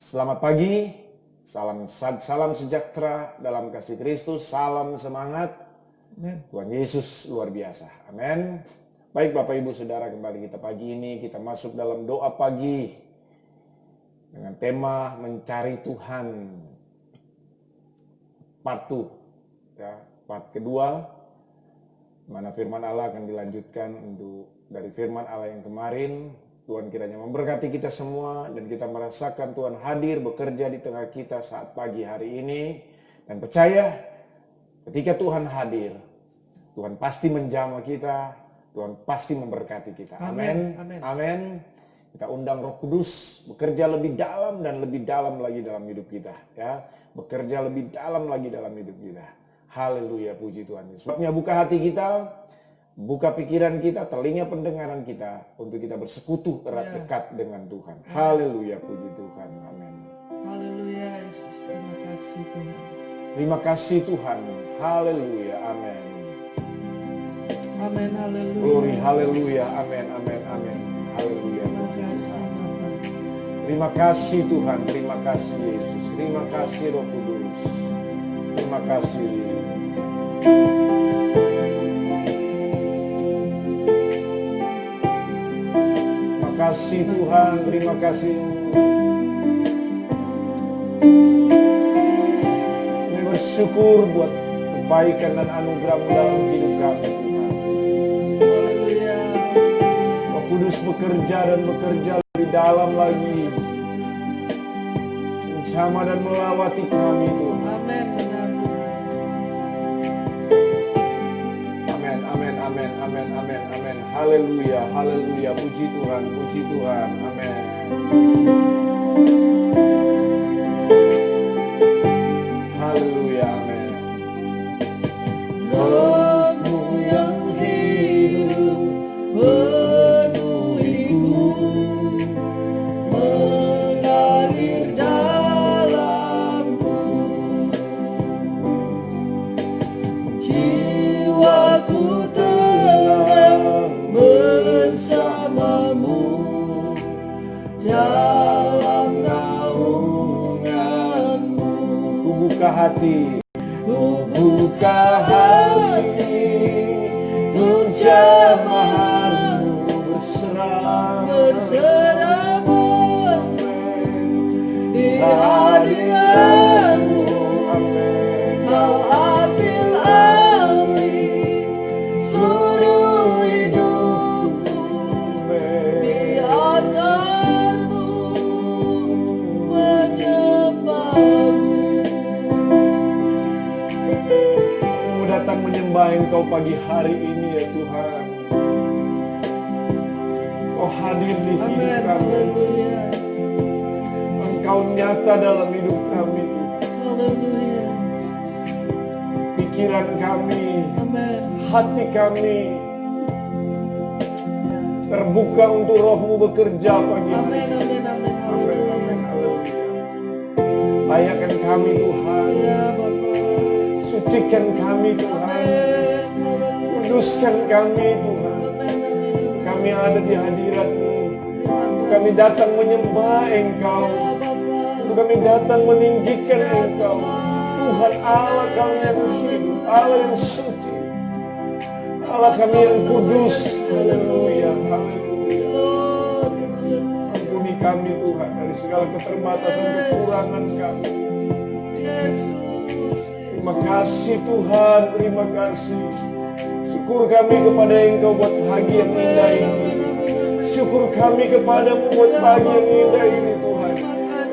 Selamat pagi, salam sejahtera dalam kasih Kristus, salam semangat. Tuhan Yesus luar biasa. Amin. Baik Bapak Ibu Saudara, kembali kita pagi ini kita masuk dalam doa pagi dengan tema mencari Tuhan. Part 2, ya, part kedua, mana firman Allah akan dilanjutkan untuk dari firman Allah yang kemarin. Tuhan kiranya memberkati kita semua dan kita merasakan Tuhan hadir bekerja di tengah kita saat pagi hari ini. Dan percaya ketika Tuhan hadir, Tuhan pasti menjamah kita, Tuhan pasti memberkati kita. Amin. Amin. Kita undang Roh Kudus bekerja lebih dalam dan lebih dalam lagi dalam hidup kita, ya. Bekerja lebih dalam lagi dalam hidup kita. Haleluya, puji Tuhan. Sebabnya buka hati kita, buka pikiran kita, telinga pendengaran kita untuk kita bersekutu erat dekat dengan Tuhan. Haleluya, puji Tuhan. Amin. Haleluya, Yesus. Terima kasih Tuhan. Terima kasih Tuhan. Haleluya. Amin. Amin. Haleluya. Glory, haleluya. Amin, amin, amin. Haleluya, puji Tuhan. Terima kasih Tuhan. Terima kasih Yesus. Terima kasih Roh Kudus. Terima kasih. Terima kasih Tuhan. Terima kasih. Kami bersyukur buat kebaikan dan anugerah-Mu dalam hidup kami Tuhan. Haleluya. Roh Kudus bekerja dan bekerja lebih dalam lagi. Menjamah dan melawati kami Tuhan. Amin. Benar Tuhan. Amin, amin, amin, amin, amin, amin. Haleluya, haleluya. Puji Tuhan, puji Tuhan. Amin. Haleluya, amin. Roh-Mu yang hidup penuhiku, mengalir dalamku. Jiwaku tenang bersamamu dalam naungan-Mu. Ku buka hati. Ku buka hati untuk jamaah-Mu, berserah di hadirat-Mu. Kau ambil alih seluruh hidupku, biarkan-Mu menyembah-Mu. Mau datang menyembah Engkau pagi hari ini ya Tuhan. Kau hadir di hidup Amin. kami. Haleluya. Engkau nyata dalam hidup kami Tuhan. Haleluya. Pikiran kami, Amin. hati kami terbuka untuk Roh-Mu bekerja pagi hari. Amin. Amin. Amin. Amin, amin, haleluya. Layakkan kami Tuhan. Ya Bapa. Sucikan kami Tuhan. Amin. Haleluya. Kuduskan kami Tuhan. Amin. Amin. Kami ada di hadirat-Mu. Kami datang menyembah Engkau. Ya Bapa. Kami datang meninggikan Engkau. Tuhan Allah kami yang hidup, Allah yang suci, Allah kami yang kudus. Haleluya, haleluya. Ampuni kami Tuhan dari segala keterbatasan kekurangan kami. Yesus. Terima kasih Tuhan, terima kasih. Syukur kami kepada Engkau buat pagi yang indah ini. Syukur kami kepadamu buat pagi yang indah ini Tuhan.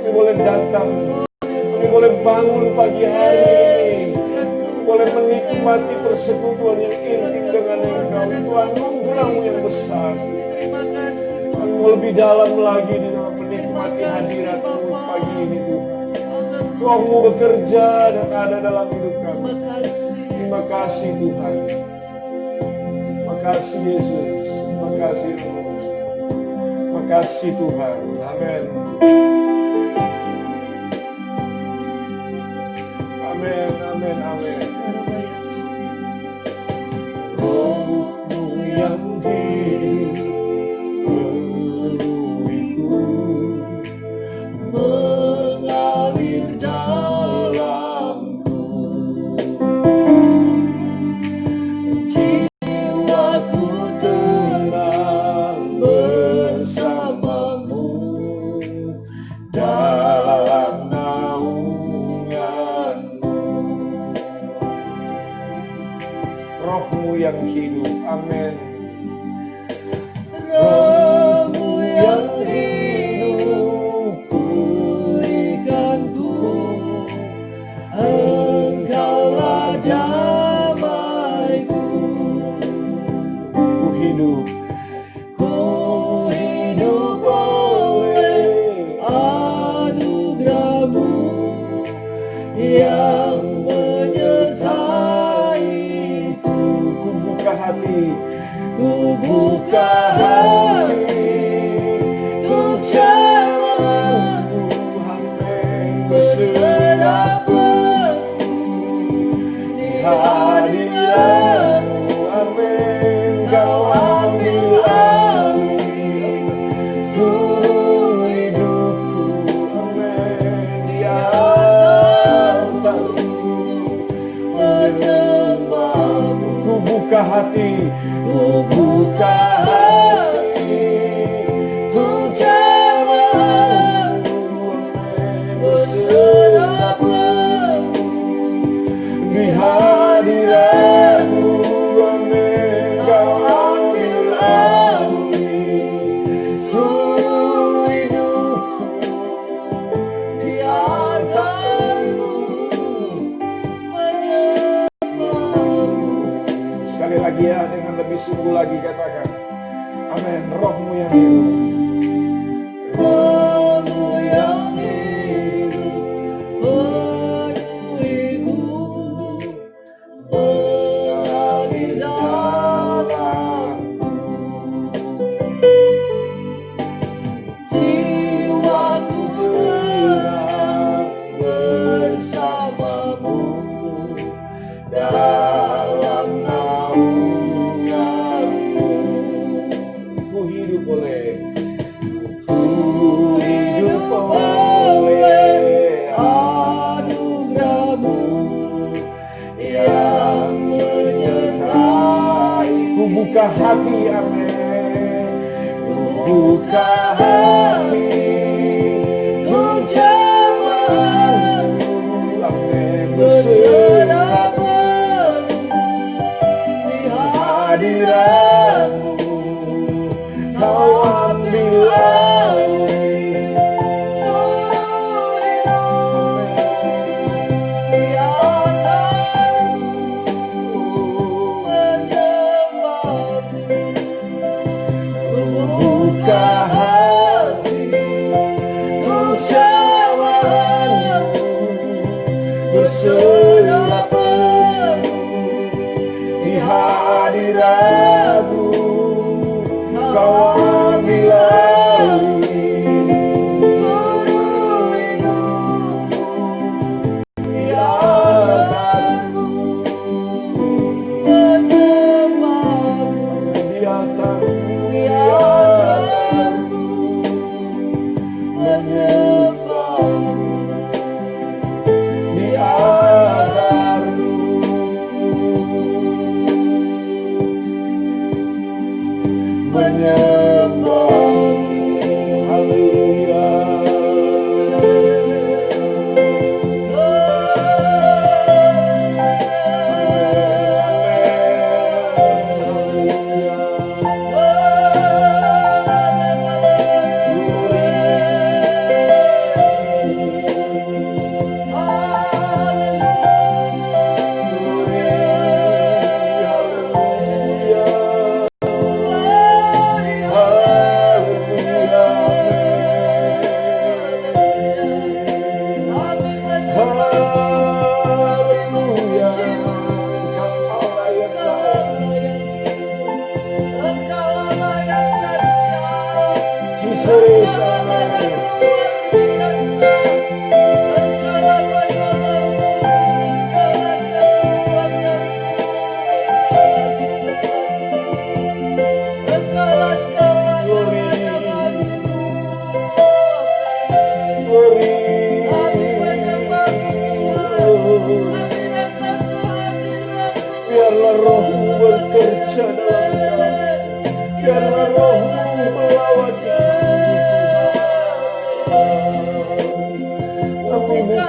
Kami boleh datang, kami boleh bangun pagi hari ini. Kami boleh menikmati persekutuan yang intim dengan Engkau. Itu anugerah-Mu yang besar. Terima kasih. Kami mau lebih dalam lagi di dalam menikmati hadirat-Mu pagi ini Tuhan. Roh-Mu bekerja dan ada dalam hidup kami. Terima kasih. Terima kasih Tuhan. Terima kasih Yesus. Terima kasih Roh. Terima kasih Tuhan. Amin. Amin, amin, amin. Roh-Mu yang hidup penuhiku, dalam naungan-Mu. Roh-Mu yang hidup, amin. Roh-Mu yang hidup, pulihkanku. Engkaulah damaiku. Ku hidup, Ku hidup oleh anugerah-Mu yang menyertaiku. ku buka hati, Ku buka hati untuk jamaah amin. berserah di hadirat-Mu. Amin. Kau ambil alih seluruh hidupku. Amin. Di altar-Mu menyembah-Mu. Ku buka hati, Ku buka hati untuk jamaah-Mu berserah-Mu di hadirat-Mu, amin. Kau ambil alih seluruh hidupku. Di altar-Mu menyembah-Mu. sekali lagi ya, dengan lebih sungguh lagi katakan, amin. Roh-Mu yang hidup, Roh-Mu yang hidup, penuhiku, mengalir dalamku. Jiwaku tenang bersama-Mu dalam naungan-Mu. ku hidup oleh, Ku hidup oleh anugerah-Mu yang menyertai. ku buka hati, amin. Ku buka hati untuk jamaah-Mu Amin. berserah-Mu di hadirat-Mu. Kau ambil alih seluruh hidup. Di altar-Mu menyembah-Mu. Ku buka hati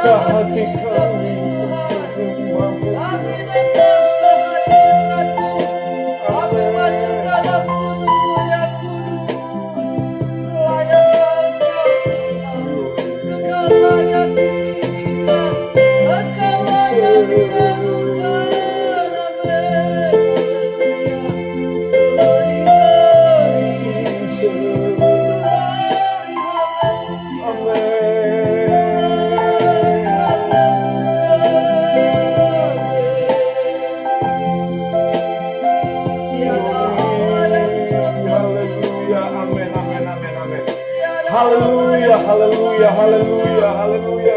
buka hati kami untuk menyembahmu. Kami datang ke hadirat-Mu. Kami masuk dalam kudus yang kudus. Layak Engkau Tuhan. Engkau layak ditinggikan. Engkau layak dianugerahkan. Amin. Haleluya, haleluya, haleluya, haleluya.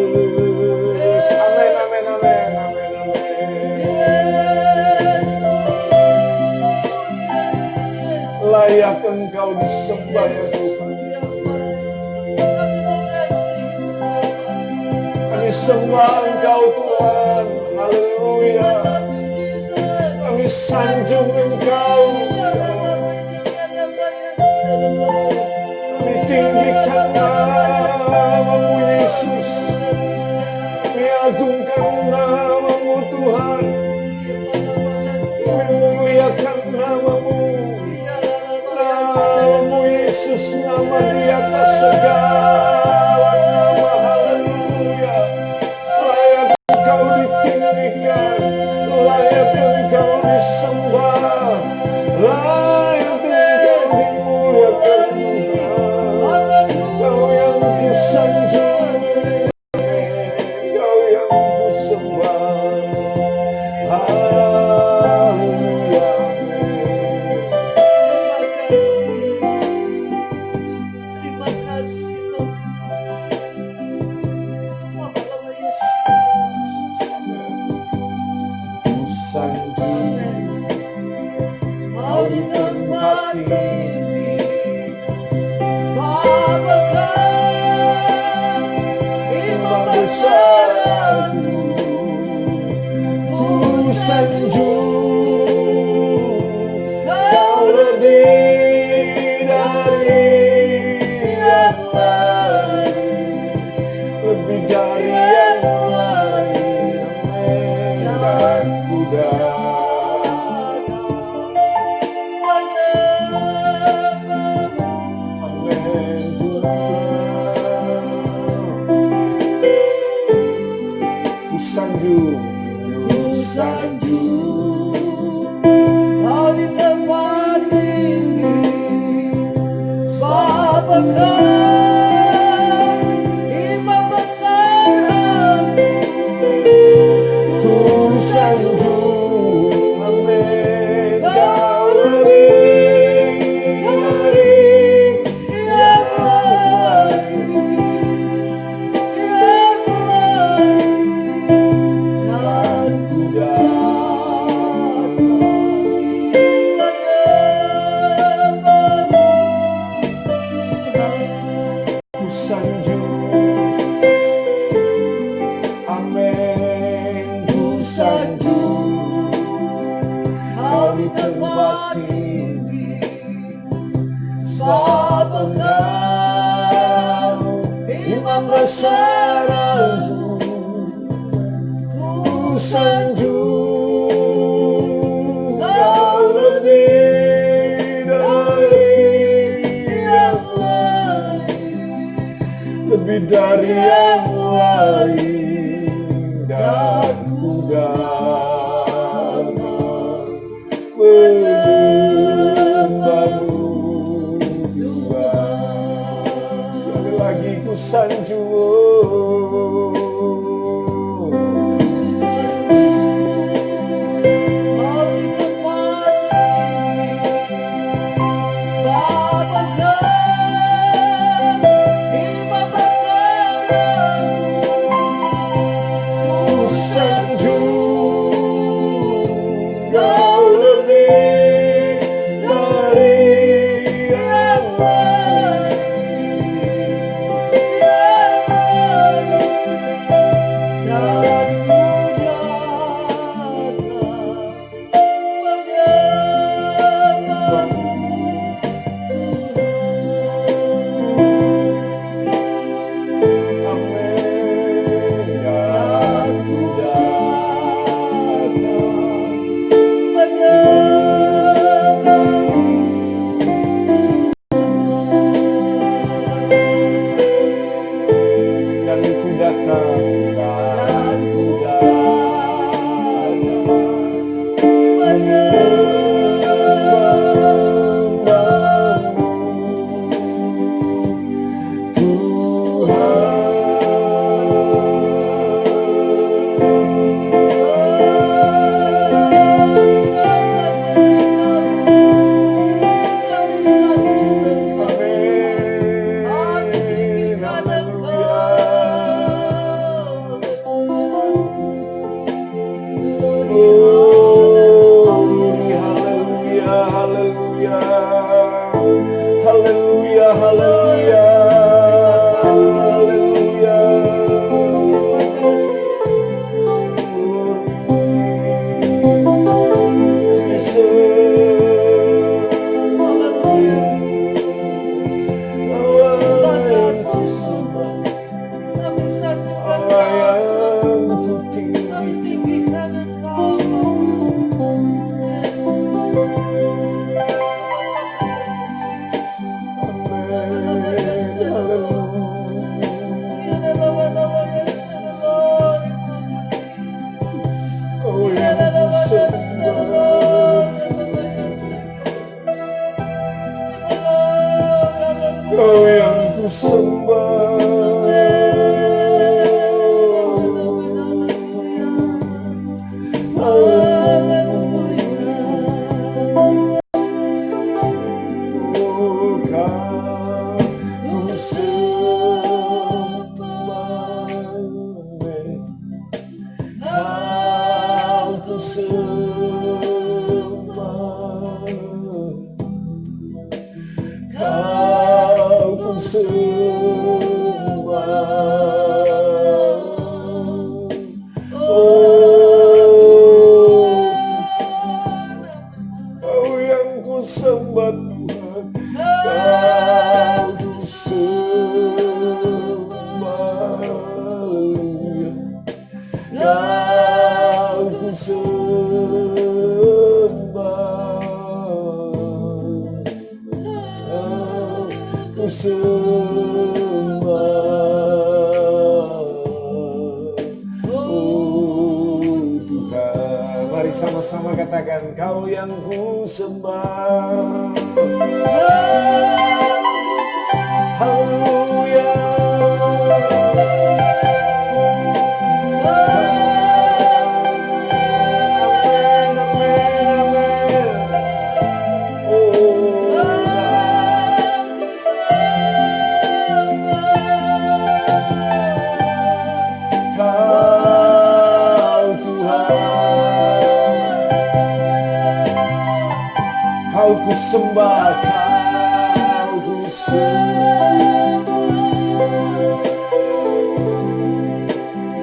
Yesus. Amin, amin, amin, amin, amin. Layak Engkau disembah ya Tuhan. Kami sembah Engkau Tuhan. Haleluya. Kami sanjung Engkau. Kami tinggikan namamu Yesus. Kami agungkan namamu Tuhan. Kami muliakan namamu. Namamu Yesus, nama di atas segala nama. Haleluya. Layak Engkau ditinggikan. Layak Engkau disembah. Layak Engkau dimuliakan Tuhan. Kau yang kusanjung, Kau yang kusembah. Haleluya. Terima kasih Lord. Kusanjung Kau di tempat tinggi. Sebab Engkau Imam besar aku. Kusanjung Kau lebih dari yang lain, lebih dari yang lain. Amin. Dan ku amin Tuhan. Kusanjung, kusanjung Kau di tempat tinggi. Sebab Engkau Imam besar aku. kusanjung, amin. Kau lebih dari Yang lain, yang lain, dan ku datang menyembahmu Tuhan. kusanjung, amin. Kusanjung Kau di tempat tinggi. Sebab Engkau Imam besar aku. kusanjung, Kau lebih dari Yang lain, lebih dari yang lain, dan ku datang menyembahmu Tuhan. Sekali lagi kusanjung. Kau di tempat tinggi. Sebab Engkau Imam besar aku. Kusanjung, Kau lebih dari yang lain, Dan ku datang Kau yang ku sembah Tuhan, Kau ku sembah, haleluya. Kau ku sembah, ku sembah. Oh Tuhan, mari sama-sama katakan, Kau yang ku sembah. Haleluya. Amin, amin, amin. Oh Kau Tuhan, Kau ku sembah, Kau ku sembah,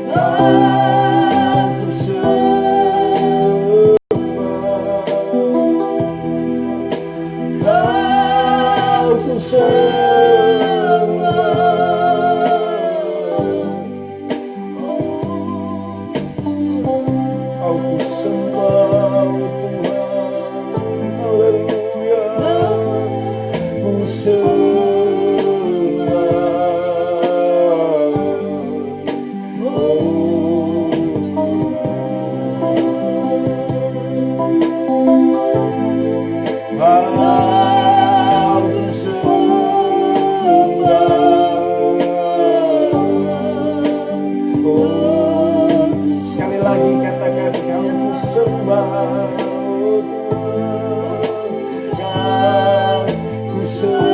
Kau ku sembah, Kau ku sembah. Kau ku sembah Tuhan, haleluya. Ku sekali lagi katakan, Kau ku sembah Tuhan, ku sembah.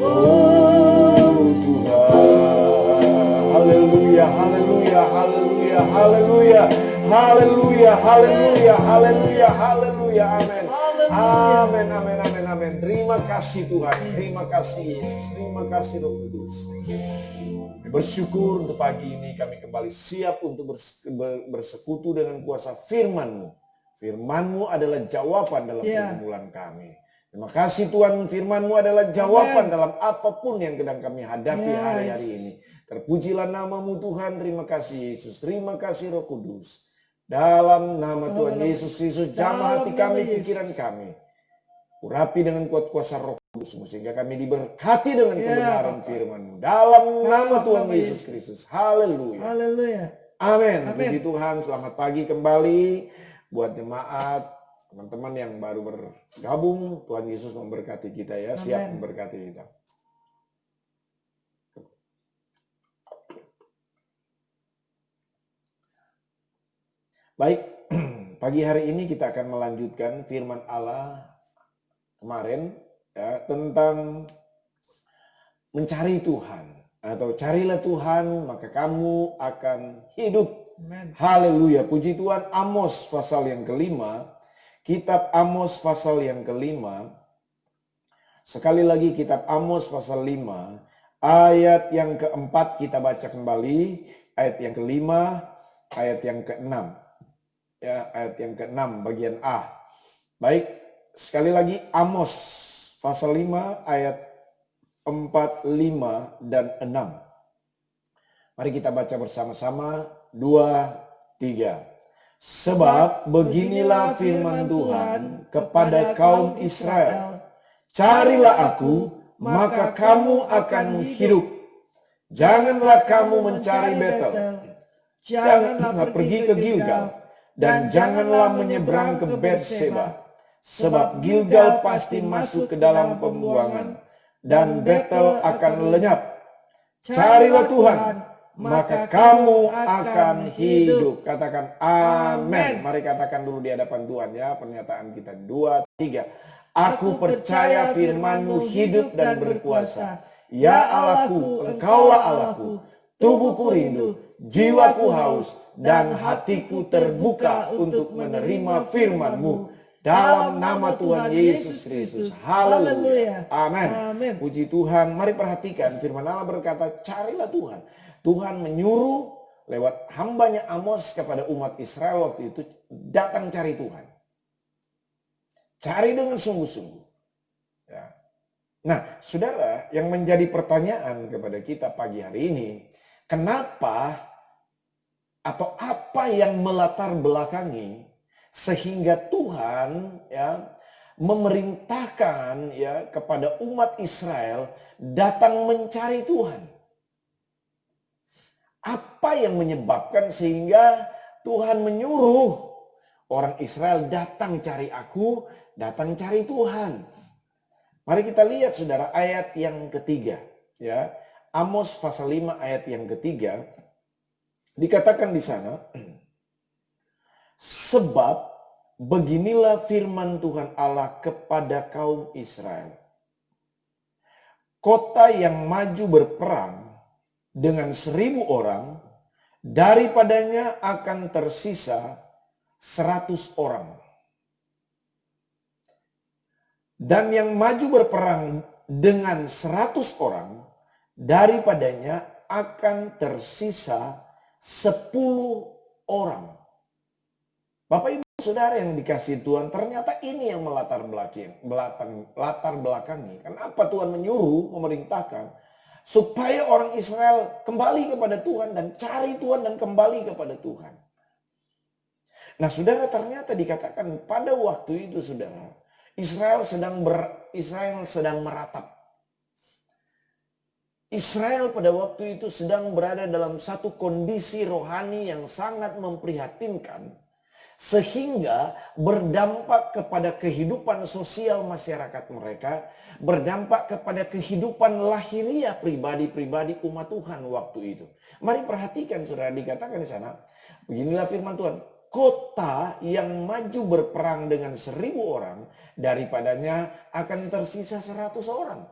Oh Tuhan, haleluya, haleluya, haleluya, haleluya, haleluya, haleluya, haleluya, haleluya, amin. Amin, amin, amin, amin. Terima kasih Tuhan, terima kasih Yesus, terima kasih Roh Kudus. Bersyukur untuk pagi ini kami kembali siap untuk bersekutu dengan kuasa firman-Mu. Firman-Mu adalah jawaban dalam pergumulan kami. Terima kasih Tuhan, firman-Mu adalah jawaban dalam apapun yang sedang kami hadapi hari-hari ini. Terpujilah nama-Mu Tuhan, terima kasih Yesus, terima kasih Roh Kudus. Dalam nama Tuhan Yesus Kristus, jamah hati kami, pikiran kami. Urapi dengan kuat kuasa Roh Kudus-Mu, sehingga kami diberkati dengan kebenaran firman-Mu. Dalam nama Tuhan Yesus Kristus, haleluya. Amin. Puji Tuhan, selamat pagi kembali buat jemaat, teman-teman yang baru bergabung. Tuhan Yesus memberkati kita ya, siap memberkati kita. Baik, pagi hari ini kita akan melanjutkan firman Allah kemarin ya, tentang mencari Tuhan, atau carilah Tuhan maka kamu akan hidup. Haleluya, puji Tuhan. Amos pasal yang kelima, kitab Amos pasal yang kelima. Sekali lagi kitab Amos pasal 5 ayat yang keempat kita baca kembali, ayat yang kelima, ayat yang keenam. Ya, ayat yang ke-6 bagian A. Baik, sekali lagi Amos pasal 5 ayat 4, 5 dan 6. Mari kita baca bersama-sama 2, 3. Sebab beginilah firman Tuhan kepada kaum Israel, carilah aku, maka kamu akan hidup. Janganlah kamu mencari Betel, janganlah pergi ke Gilgal, dan janganlah menyeberang ke Berseba, sebab Gilgal pasti masuk ke dalam pembuangan, dan Betel akan lenyap. Carilah Tuhan, maka kamu akan hidup. Katakan amin. Mari katakan dulu di hadapan Tuhan ya, pernyataan kita 2, 3. Aku percaya firman-Mu hidup dan berkuasa. Ya Allahku, Engkaulah Allahku. Tubuhku rindu, jiwaku haus, dan hatiku terbuka untuk menerima firman-Mu. Dalam nama Tuhan Yesus Kristus. Haleluya. Amin. Amin. Puji Tuhan. Mari perhatikan firman Allah berkata, carilah Tuhan. Tuhan menyuruh lewat hambanya Amos kepada umat Israel waktu itu, datang cari Tuhan. Cari dengan sungguh-sungguh. Ya. Nah, saudara, yang menjadi pertanyaan kepada kita pagi hari ini, kenapa atau apa yang melatar belakangi sehingga Tuhan ya memerintahkan ya kepada umat Israel datang mencari Tuhan? Apa yang menyebabkan sehingga Tuhan menyuruh orang Israel datang cari aku, datang cari Tuhan? Mari kita lihat saudara ayat yang ketiga ya. Amos pasal 5 ayat yang ketiga dikatakan di sana, sebab beginilah firman Tuhan Allah kepada kaum Israel. Kota yang maju berperang dengan 1.000 orang, daripadanya akan tersisa 100 orang. Dan yang maju berperang dengan 100 orang, daripadanya akan tersisa 10 orang. Bapak Ibu Saudara yang dikasihi Tuhan, ternyata ini yang melatar belakangi. Kenapa Tuhan menyuruh, memerintahkan supaya orang Israel kembali kepada Tuhan dan cari Tuhan dan kembali kepada Tuhan. Nah, saudara, ternyata dikatakan pada waktu itu, saudara, Israel sedang meratap. Israel pada waktu itu sedang berada dalam satu kondisi rohani yang sangat memprihatinkan, sehingga berdampak kepada kehidupan sosial masyarakat mereka, berdampak kepada kehidupan lahiriah pribadi-pribadi umat Tuhan waktu itu. Mari perhatikan saudara, dikatakan di sana, beginilah firman Tuhan, kota yang maju berperang dengan 1.000 orang, daripadanya akan tersisa 100 orang.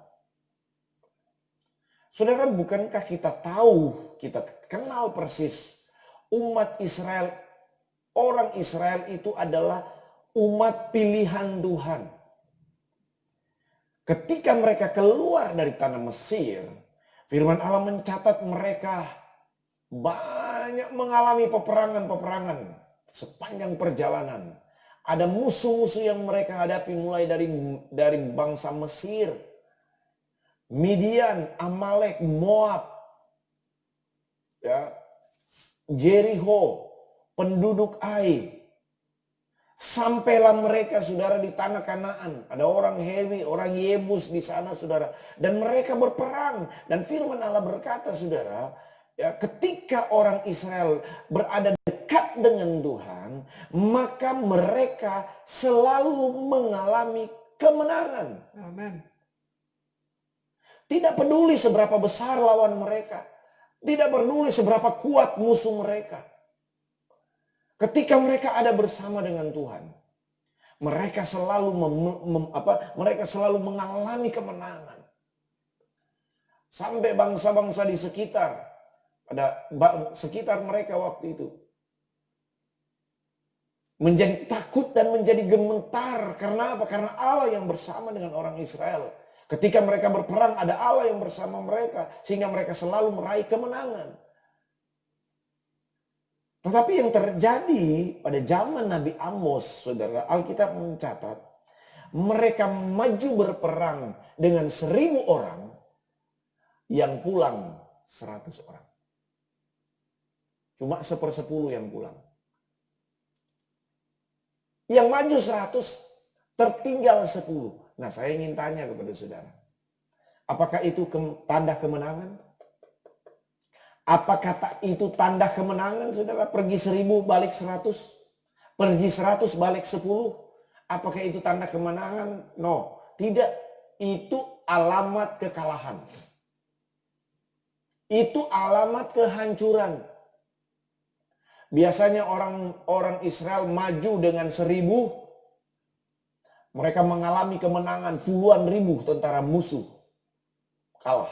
Saudara, bukankah kita tahu, kita kenal persis umat Israel, orang Israel itu adalah umat pilihan Tuhan. Ketika mereka keluar dari tanah Mesir, firman Allah mencatat mereka banyak mengalami peperangan-peperangan sepanjang perjalanan. Ada musuh-musuh yang mereka hadapi mulai dari bangsa Mesir, Midian, Amalek, Moab, ya, Jericho, penduduk Ai. Sampailah mereka saudara di tanah Kanaan. Ada orang Hewi, orang Yebus di sana saudara. Dan mereka berperang. Dan firman Allah berkata saudara, ya, ketika orang Israel berada dekat dengan Tuhan, maka mereka selalu mengalami kemenangan. Amin. Tidak peduli seberapa besar lawan mereka. Tidak peduli seberapa kuat musuh mereka. Ketika mereka ada bersama dengan Tuhan, mereka selalu mereka selalu mengalami kemenangan. Sampai bangsa-bangsa di sekitar, pada sekitar mereka waktu itu menjadi takut dan menjadi gemetar. Karena apa? Karena Allah yang bersama dengan orang Israel. Ketika mereka berperang, ada Allah yang bersama mereka, sehingga mereka selalu meraih kemenangan. Tetapi yang terjadi pada zaman Nabi Amos, saudara, Alkitab mencatat, mereka maju berperang dengan 1.000 orang, yang pulang 100 orang. Cuma 1/10 yang pulang. Yang maju 100, tertinggal 10. Nah, saya ingin tanya kepada saudara, apakah itu tanda kemenangan? Apakah itu tanda kemenangan saudara? Pergi 1.000 balik 100. Pergi 100 balik 10. Apakah itu tanda kemenangan? No, tidak. Itu alamat kekalahan. Itu alamat kehancuran. Biasanya orang Israel maju dengan 1.000. Mereka mengalami kemenangan, puluhan ribu tentara musuh kalah.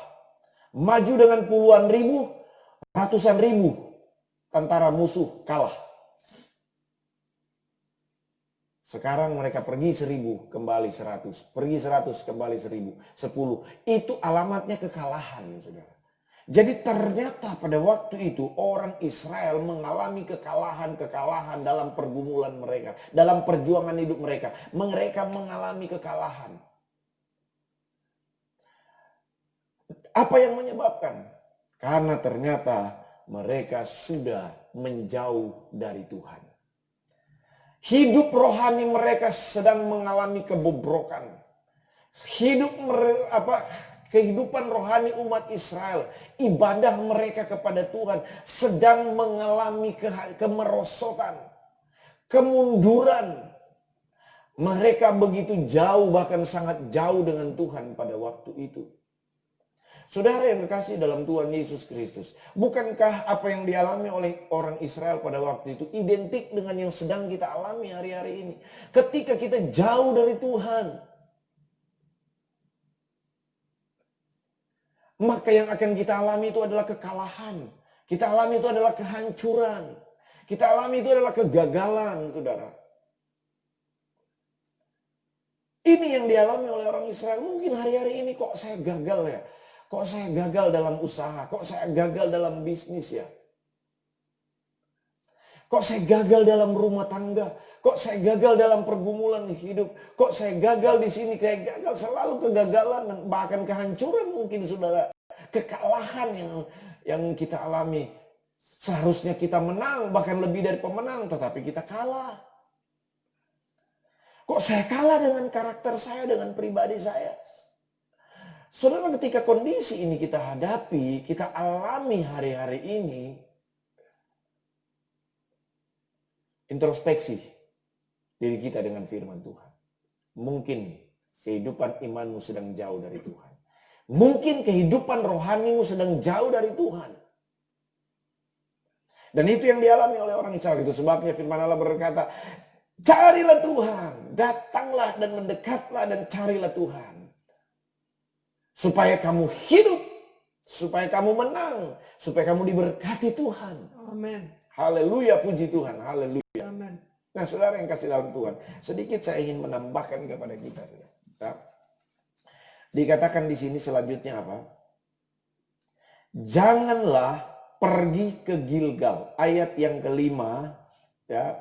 Maju dengan puluhan ribu, ratusan ribu tentara musuh kalah. Sekarang mereka pergi 1000, kembali 100. Pergi 100, kembali 1000. 10. Itu alamatnya kekalahan, saudara. Jadi ternyata pada waktu itu orang Israel mengalami kekalahan-kekalahan dalam pergumulan mereka. Dalam perjuangan hidup mereka. Mereka mengalami kekalahan. Apa yang menyebabkan? Karena ternyata mereka sudah menjauh dari Tuhan. Hidup rohani mereka sedang mengalami kebobrokan. Kehidupan rohani umat Israel, ibadah mereka kepada Tuhan sedang mengalami kemerosotan, kemunduran. Mereka begitu jauh, bahkan sangat jauh dengan Tuhan pada waktu itu. Saudara yang kekasih dalam Tuhan Yesus Kristus, bukankah apa yang dialami oleh orang Israel pada waktu itu identik dengan yang sedang kita alami hari-hari ini? Ketika kita jauh dari Tuhan, maka yang akan kita alami itu adalah kekalahan. Kita alami itu adalah kehancuran. Kita alami itu adalah kegagalan, saudara. Ini yang dialami oleh orang Israel. Mungkin hari-hari ini kok saya gagal ya. Kok saya gagal dalam usaha? Kok saya gagal dalam bisnis ya? Kok saya gagal dalam rumah tangga? Kok saya gagal dalam pergumulan hidup? Kok saya gagal di sini? Kayak gagal, selalu kegagalan dan bahkan kehancuran mungkin, saudara. Kekalahan yang kita alami. Seharusnya kita menang, bahkan lebih dari pemenang, tetapi kita kalah. Kok saya kalah dengan karakter saya, dengan pribadi saya? Saudara, ketika kondisi ini kita hadapi, kita alami hari-hari ini, introspeksi diri kita dengan firman Tuhan. Mungkin kehidupan imanmu sedang jauh dari Tuhan. Mungkin kehidupan rohanimu sedang jauh dari Tuhan. Dan itu yang dialami oleh orang Israel. Itu sebabnya firman Allah berkata, carilah Tuhan, datanglah dan mendekatlah dan carilah Tuhan. Supaya kamu hidup, supaya kamu menang, supaya kamu diberkati Tuhan. Amin. Haleluya, puji Tuhan, haleluya. Amin. Nah, saudara yang kasih dalam Tuhan, sedikit saya ingin menambahkan kepada kita. Dikatakan di sini selanjutnya apa? Janganlah pergi ke Gilgal. Ayat yang kelima, ya.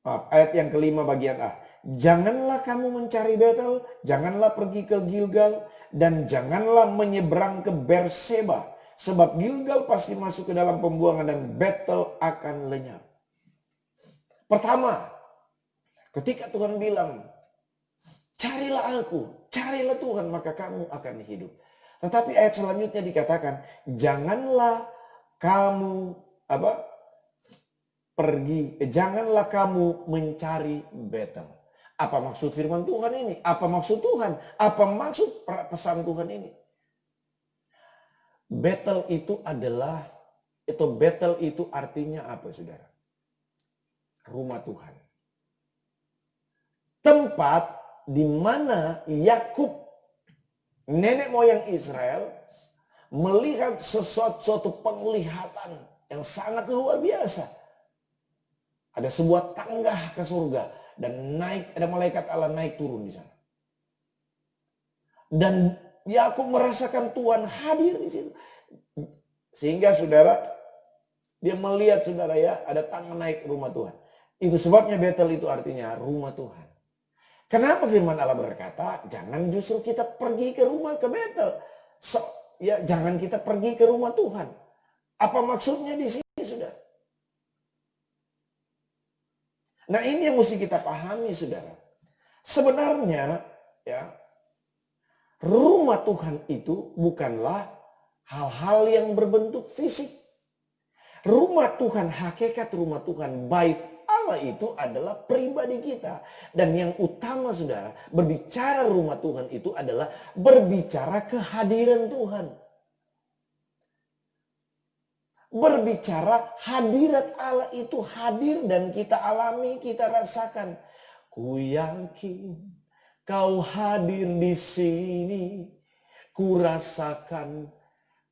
Maaf, ayat yang kelima bagian A. Janganlah kamu mencari Betel, janganlah pergi ke Gilgal, dan janganlah menyeberang ke Berseba. Sebab Gilgal pasti masuk ke dalam pembuangan dan Betel akan lenyap. Pertama, ketika Tuhan bilang, carilah aku, carilah Tuhan, maka kamu akan hidup. Tetapi ayat selanjutnya dikatakan, janganlah kamu janganlah kamu mencari Betel. Apa maksud firman Tuhan ini? Apa maksud Tuhan? Apa maksud pesan Tuhan ini? Betel itu artinya apa, saudara? Rumah Tuhan. Tempat di mana Yakub, nenek moyang Israel, melihat suatu penglihatan yang sangat luar biasa. Ada sebuah tangga ke surga. Dan ada malaikat Allah naik turun di sana. Dan Yakub merasakan Tuhan hadir di situ. Sehingga saudara, dia melihat, saudara, ya, ada tangga naik rumah Tuhan. Itu sebabnya Betel itu artinya rumah Tuhan. Kenapa firman Allah berkata, jangan justru kita pergi ke Betel. Jangan kita pergi ke rumah Tuhan. Apa maksudnya di sini, saudara? Nah, ini yang mesti kita pahami, saudara. Sebenarnya, ya, rumah Tuhan itu bukanlah hal-hal yang berbentuk fisik. Rumah Tuhan, hakikat rumah Tuhan, bait Allah itu adalah pribadi kita. Dan yang utama, saudara, berbicara rumah Tuhan itu adalah berbicara kehadiran Tuhan. Berbicara hadirat Allah itu hadir dan kita alami, kita rasakan. Ku yakin kau hadir di sini. Ku rasakan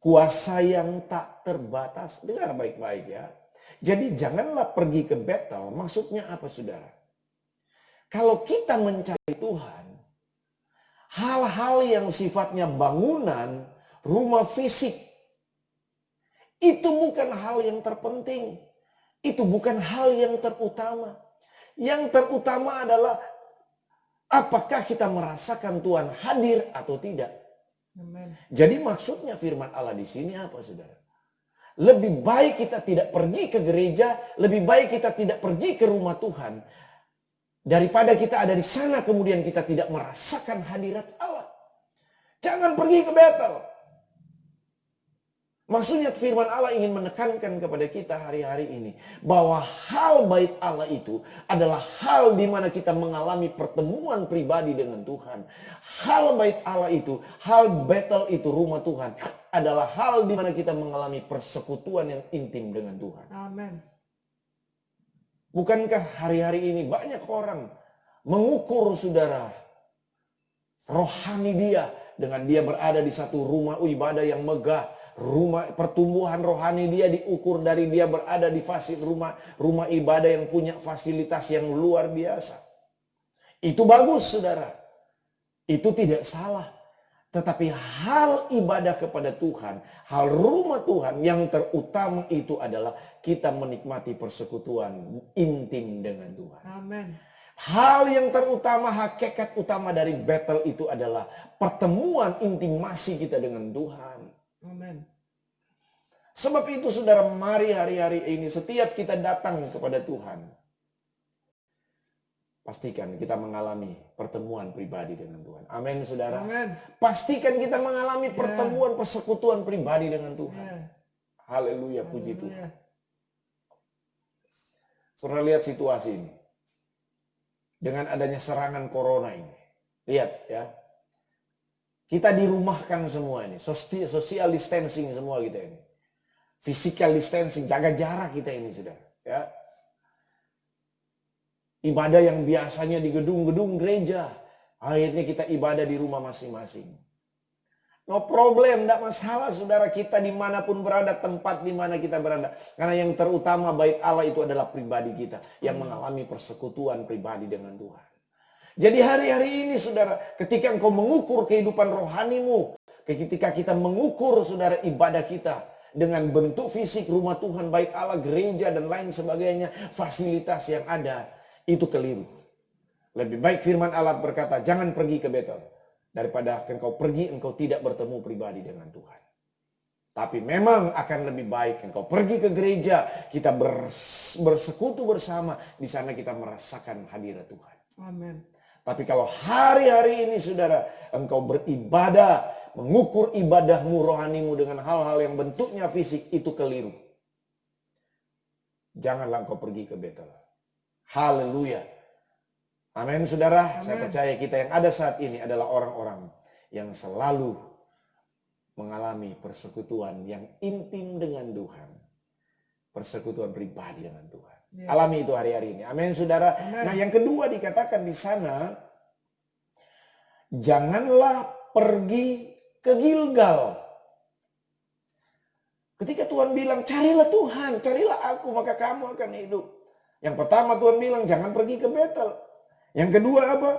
kuasa yang tak terbatas. Dengar baik-baik, ya. Jadi janganlah pergi ke Betel. Maksudnya apa saudara? Kalau kita mencari Tuhan, hal-hal yang sifatnya bangunan, rumah fisik, itu bukan hal yang terpenting. Itu bukan hal yang terutama. Yang terutama adalah apakah kita merasakan Tuhan hadir atau tidak. Amen. Jadi maksudnya firman Allah di sini apa saudara? Lebih baik kita tidak pergi ke gereja, lebih baik kita tidak pergi ke rumah Tuhan, daripada kita ada di sana kemudian kita tidak merasakan hadirat Allah. Jangan pergi ke Betel. Maksudnya firman Allah ingin menekankan kepada kita hari-hari ini bahwa hal bait Allah itu adalah hal di mana kita mengalami pertemuan pribadi dengan Tuhan. Hal bait Allah itu, hal Betel itu, rumah Tuhan, adalah hal di mana kita mengalami persekutuan yang intim dengan Tuhan. Amen. Bukankah hari-hari ini banyak orang mengukur saudara rohani dia dengan dia berada di satu rumah ibadah yang megah. Rumah pertumbuhan rohani dia diukur dari dia berada di rumah ibadah yang punya fasilitas yang luar biasa. Itu bagus saudara. Itu tidak salah. Tetapi hal ibadah kepada Tuhan, hal rumah Tuhan yang terutama itu adalah kita menikmati persekutuan intim dengan Tuhan. Amen. Hal yang terutama, hakikat utama dari Betel itu adalah pertemuan intimasi kita dengan Tuhan. Amen. Sebab itu saudara, mari hari-hari ini setiap kita datang kepada Tuhan, pastikan kita mengalami pertemuan pribadi dengan Tuhan. Amin saudara. Amen. Pastikan kita mengalami pertemuan persekutuan pribadi dengan Tuhan. Ya. Haleluya, puji Tuhan. Haleluya. Saudara lihat situasi ini. Dengan adanya serangan corona ini. Lihat ya. Kita dirumahkan semua ini. Social distancing semua kita ini. Physical distancing, jaga jarak kita ini saudara. Ya. Ibadah yang biasanya di gedung-gedung gereja. Akhirnya kita ibadah di rumah masing-masing. No problem, tidak masalah saudara, kita dimanapun berada, tempat di mana kita berada. Karena yang terutama bait Allah itu adalah pribadi kita. Yang mengalami persekutuan pribadi dengan Tuhan. Jadi hari-hari ini saudara, ketika engkau mengukur kehidupan rohanimu, ketika kita mengukur saudara ibadah kita dengan bentuk fisik rumah Tuhan, bait Allah, gereja dan lain sebagainya, fasilitas yang ada, itu keliru. Lebih baik firman Allah berkata, jangan pergi ke Betel, daripada engkau pergi engkau tidak bertemu pribadi dengan Tuhan. Tapi memang akan lebih baik engkau pergi ke gereja, kita bersekutu bersama, di sana kita merasakan hadirat Tuhan. Amin. Tapi kalau hari-hari ini saudara, engkau beribadah, mengukur ibadahmu, rohanimu dengan hal-hal yang bentuknya fisik, itu keliru. Janganlah engkau pergi ke Betel. Haleluya. Amin saudara. Amen. Saya percaya kita yang ada saat ini adalah orang-orang yang selalu mengalami persekutuan yang intim dengan Tuhan. Persekutuan pribadi dengan Tuhan. Ya. Alami itu hari-hari ini. Amin saudara. Amen. Nah yang kedua dikatakan di sana, janganlah pergi ke Gilgal. Ketika Tuhan bilang, carilah Tuhan, carilah aku, maka kamu akan hidup. Yang pertama Tuhan bilang, jangan pergi ke Betel. Yang kedua apa?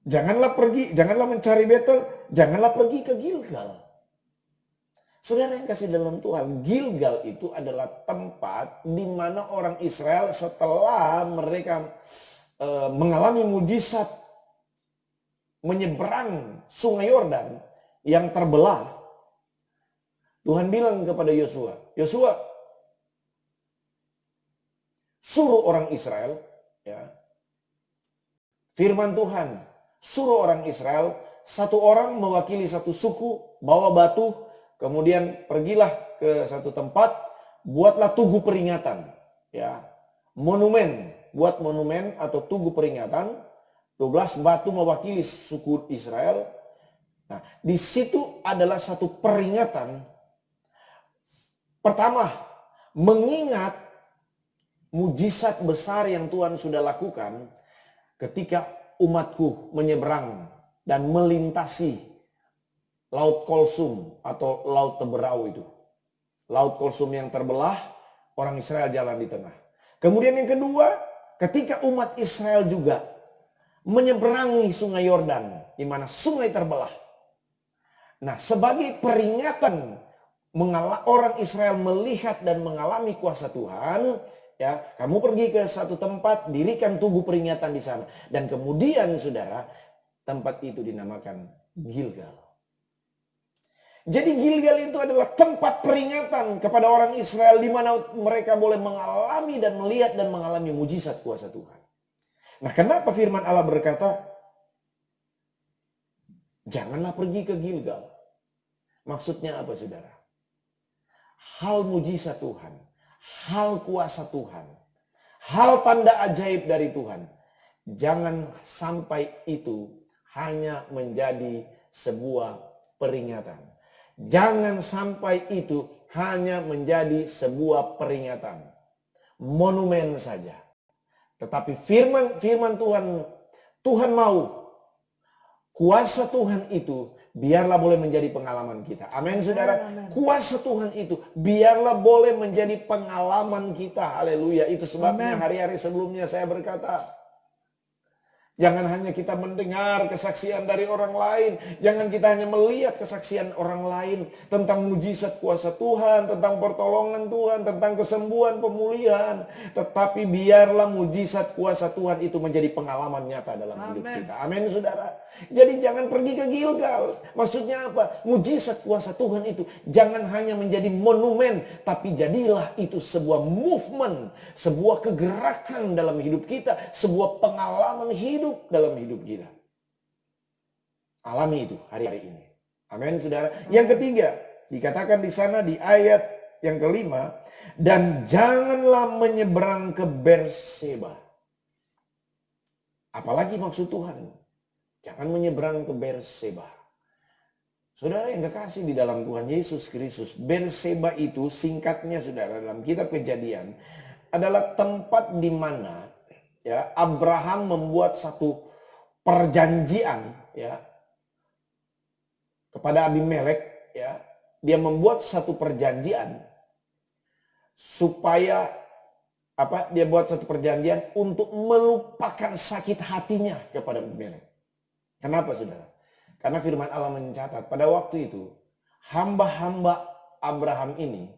Janganlah mencari Betel, janganlah pergi ke Gilgal. Saudara yang kasih dalam Tuhan, Gilgal itu adalah tempat di mana orang Israel setelah mereka mengalami mujizat menyeberang sungai Yordan yang terbelah. Tuhan bilang kepada Yosua, Yosua, suruh orang Israel, ya. Firman Tuhan, suruh orang Israel, satu orang mewakili satu suku, bawa batu, kemudian pergilah ke satu tempat, buatlah tugu peringatan, ya. Monumen, buat monumen atau tugu peringatan, 12 batu mewakili suku Israel. Nah, di situ adalah satu peringatan. Pertama, mengingat mujizat besar yang Tuhan sudah lakukan ketika umatku menyeberang dan melintasi Laut Kolsum atau Laut Teberau itu. Laut Kulsum yang terbelah, orang Israel jalan di tengah. Kemudian yang kedua, ketika umat Israel juga menyeberangi sungai Yordan, di mana sungai terbelah. Nah, sebagai peringatan orang Israel melihat dan mengalami kuasa Tuhan, ya, kamu pergi ke satu tempat, dirikan tugu peringatan di sana. Dan kemudian saudara, tempat itu dinamakan Gilgal. Jadi Gilgal itu adalah tempat peringatan kepada orang Israel di mana mereka boleh mengalami dan melihat dan mengalami mujizat kuasa Tuhan. Nah, kenapa firman Allah berkata, janganlah pergi ke Gilgal. Maksudnya apa saudara? Hal mujizat Tuhan, hal kuasa Tuhan, hal tanda ajaib dari Tuhan. Jangan sampai itu hanya menjadi sebuah peringatan. Jangan sampai itu hanya menjadi sebuah peringatan. Monumen saja. Tetapi firman Tuhan mau kuasa Tuhan itu biarlah boleh menjadi pengalaman kita. Amin saudara. Kuasa Tuhan itu biarlah boleh menjadi pengalaman kita. Haleluya. Itu sebabnya hari-hari sebelumnya saya berkata, jangan hanya kita mendengar kesaksian dari orang lain. Jangan kita hanya melihat kesaksian orang lain tentang mujizat kuasa Tuhan, tentang pertolongan Tuhan, tentang kesembuhan, pemulihan. Tetapi biarlah mujizat kuasa Tuhan itu menjadi pengalaman nyata dalam hidup kita. Amin saudara. Jadi jangan pergi ke Gilgal. Maksudnya apa? Mujizat kuasa Tuhan itu jangan hanya menjadi monumen, tapi jadilah itu sebuah movement, sebuah kegerakan dalam hidup kita, sebuah pengalaman hidup dalam hidup kita. Alami itu hari-hari ini. Amin saudara. Yang ketiga, dikatakan di sana di ayat yang kelima, dan janganlah menyeberang ke Berseba. Apalagi maksud Tuhan? Jangan menyeberang ke Berseba. Saudara yang kekasih di dalam Tuhan Yesus Kristus, Berseba itu singkatnya saudara dalam kitab Kejadian adalah tempat di mana ya Abraham membuat satu perjanjian ya kepada Abimelek ya. Dia membuat satu perjanjian supaya dia buat satu perjanjian untuk melupakan sakit hatinya kepada Abimelek. Kenapa saudara? Karena firman Allah mencatat pada waktu itu hamba-hamba Abraham ini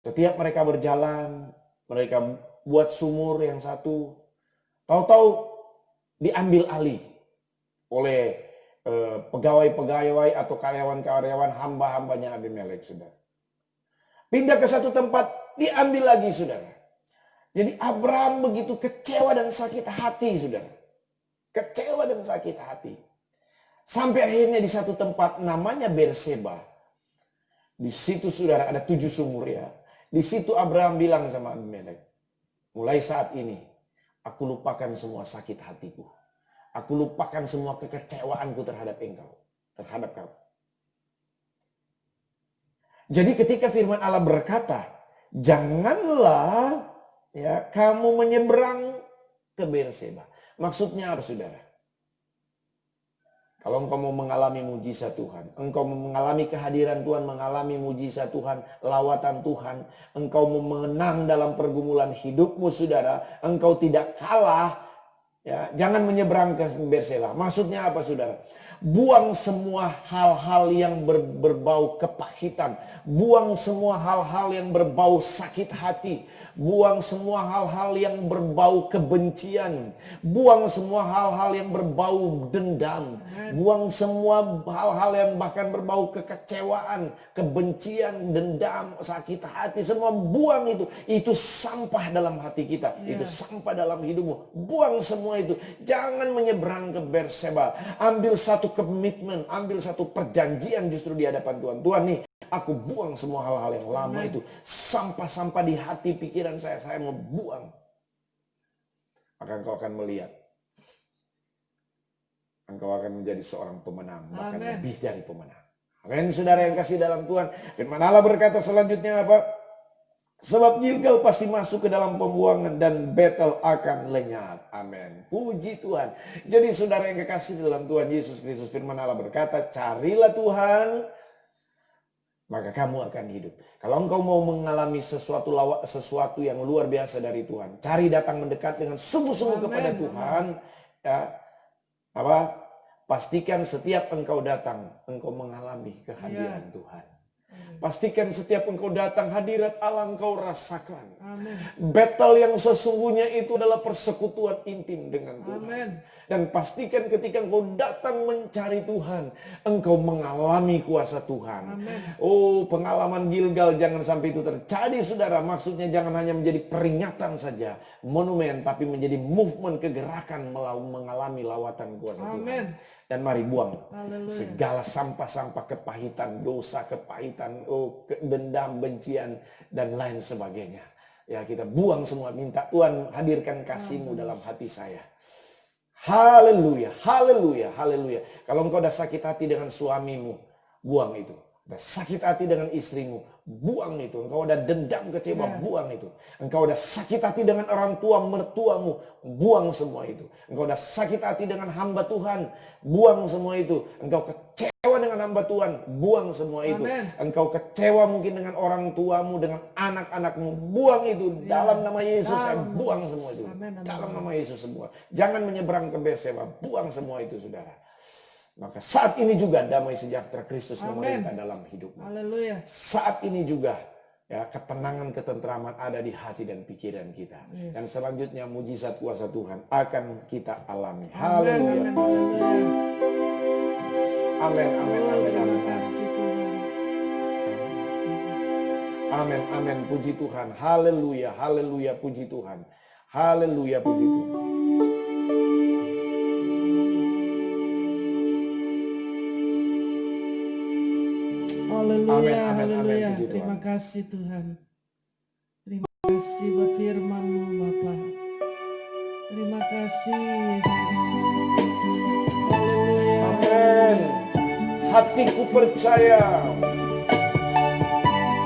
setiap mereka berjalan, mereka buat sumur yang satu, tahu-tahu diambil alih oleh pegawai-pegawai atau karyawan-karyawan hamba-hambanya Abimelek saudara. Pindah ke satu tempat, diambil lagi saudara. Jadi Abraham begitu kecewa dan sakit hati saudara. Kecewa dan sakit hati. Sampai akhirnya di satu tempat namanya Berseba. Di situ saudara ada 7 sumur ya. Di situ Abraham bilang sama Abimelek, mulai saat ini aku lupakan semua sakit hatiku. Aku lupakan semua kekecewaanku terhadap engkau. Terhadap kau. Jadi ketika firman Allah berkata, janganlah ya kamu menyeberang ke Berseba. Maksudnya apa saudara? Kalau engkau mau mengalami mujizat Tuhan, engkau mau mengalami kehadiran Tuhan, mengalami mujizat Tuhan, lawatan Tuhan, engkau mau menang dalam pergumulan hidupmu saudara, engkau tidak kalah, ya, jangan menyeberang ke Berseba. Maksudnya apa saudara? Buang semua hal-hal yang berbau kepahitan. Buang semua hal-hal yang berbau sakit hati. Buang semua hal-hal yang berbau kebencian. Buang semua hal-hal yang berbau dendam. Buang semua hal-hal yang bahkan berbau kekecewaan, kebencian, dendam, sakit hati. Semua buang itu. Itu sampah dalam hati kita. Itu sampah dalam hidupmu. Buang semua itu. Jangan menyeberang ke Berseba. Ambil satu komitmen, ambil satu perjanjian justru di hadapan Tuhan. Tuhan nih, aku buang semua hal-hal yang lama itu. Sampah-sampah di hati pikiran saya mau buang. Maka engkau akan melihat. Engkau akan menjadi seorang pemenang, bahkan lebih dari pemenang. Amin, saudara yang kasih dalam Tuhan. Firman Allah berkata selanjutnya apa? Sebab Gilgal pasti masuk ke dalam pembuangan dan Betel akan lenyap. Amin. Puji Tuhan. Jadi saudara yang kekasih dalam Tuhan Yesus Kristus, firman Allah berkata, carilah Tuhan maka kamu akan hidup. Kalau engkau mau mengalami sesuatu yang luar biasa dari Tuhan, cari datang mendekat dengan sungguh-sungguh kepada Tuhan. Ya, pastikan setiap engkau datang, engkau mengalami kehadiran Tuhan. Pastikan setiap engkau datang, hadirat Allah engkau rasakan. Amen. Battle yang sesungguhnya itu adalah persekutuan intim dengan Tuhan. Amen. Dan pastikan ketika engkau datang mencari Tuhan, engkau mengalami kuasa Tuhan. Amen. Oh, pengalaman Gilgal jangan sampai itu terjadi, saudara. Maksudnya jangan hanya menjadi peringatan saja, monumen, tapi menjadi movement, kegerakan mengalami lawatan kuasa Amen. Tuhan. Dan mari buang Haleluya. segala sampah-sampah kepahitan, dosa, kepahitan, dendam, bencian, dan lain sebagainya. Ya, kita buang semua, minta Tuhan hadirkan kasih-Mu dalam hati saya. Haleluya, haleluya, haleluya. Kalau engkau udah sakit hati dengan suamimu, buang itu. Udah sakit hati dengan istrimu, buang itu. Engkau udah dendam, kecewa, buang itu. Engkau udah sakit hati dengan orang tua mertuamu, buang semua itu. Engkau udah sakit hati dengan hamba Tuhan, buang semua itu. Engkau kecewa dengan hamba Tuhan, buang semua itu. Amen. Engkau kecewa mungkin dengan orang tuamu, dengan anak-anakmu, buang itu. Dalam nama Yesus saya buang semua itu. Amen, amen. Dalam nama Yesus semua. Jangan menyeberang ke Berseba, buang semua itu, saudara. Maka saat ini juga damai sejahtera Kristus memerintah dalam hidupmu. Haleluya. Saat ini juga ya, ketenangan, ketentraman ada di hati dan pikiran kita. Dan selanjutnya mujizat kuasa Tuhan akan kita alami. Haleluya. Amen. Haleluya. Amin, amin, amin, Terima amin. kasih Tuhan. Amin, amin, puji Tuhan. Haleluya, haleluya, puji Tuhan. Haleluya, puji Tuhan. Haleluya, Amin, amin, amin, haleluya. puji Tuhan. Terima kasih Tuhan. Terima kasih buat firman-Mu Bapa. Terima kasih Yesus. Haleluya. Amin. Hatiku percaya.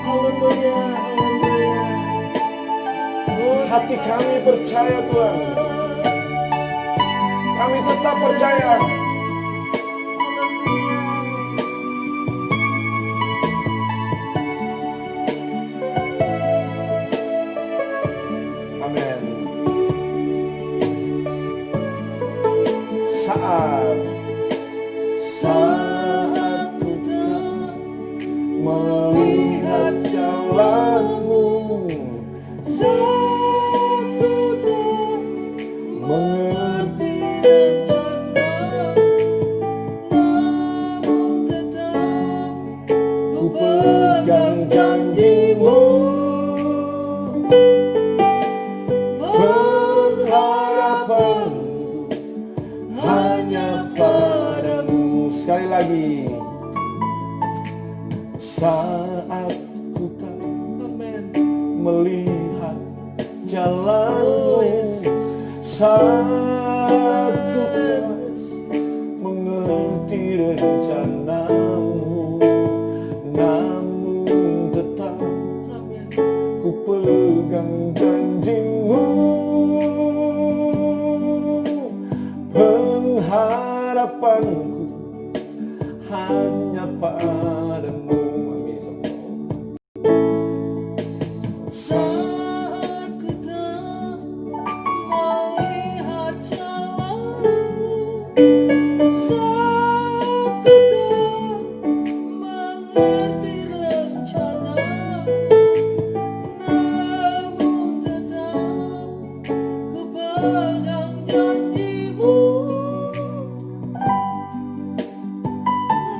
Haleluya, haleluya. Oh, Hati kami percaya Tuhan. Kami tetap percaya. Amin. Saat ku tak melihat jalanmu, saat ku tak mengerti rencanamu, namun tetap ku pegang janjimu. Pengharapanku hanya padamu. Sekali lagi. Saat ku tak melihat jalanmu, saat ku tak mengerti rencanamu, namun tetap ku pegang janjimu. Pengharapanku hanya padamu. Amin. saat ku tak melihat jalanmu, saat ku tak mengerti rencanamu, namun tetap ku pegang janjimu.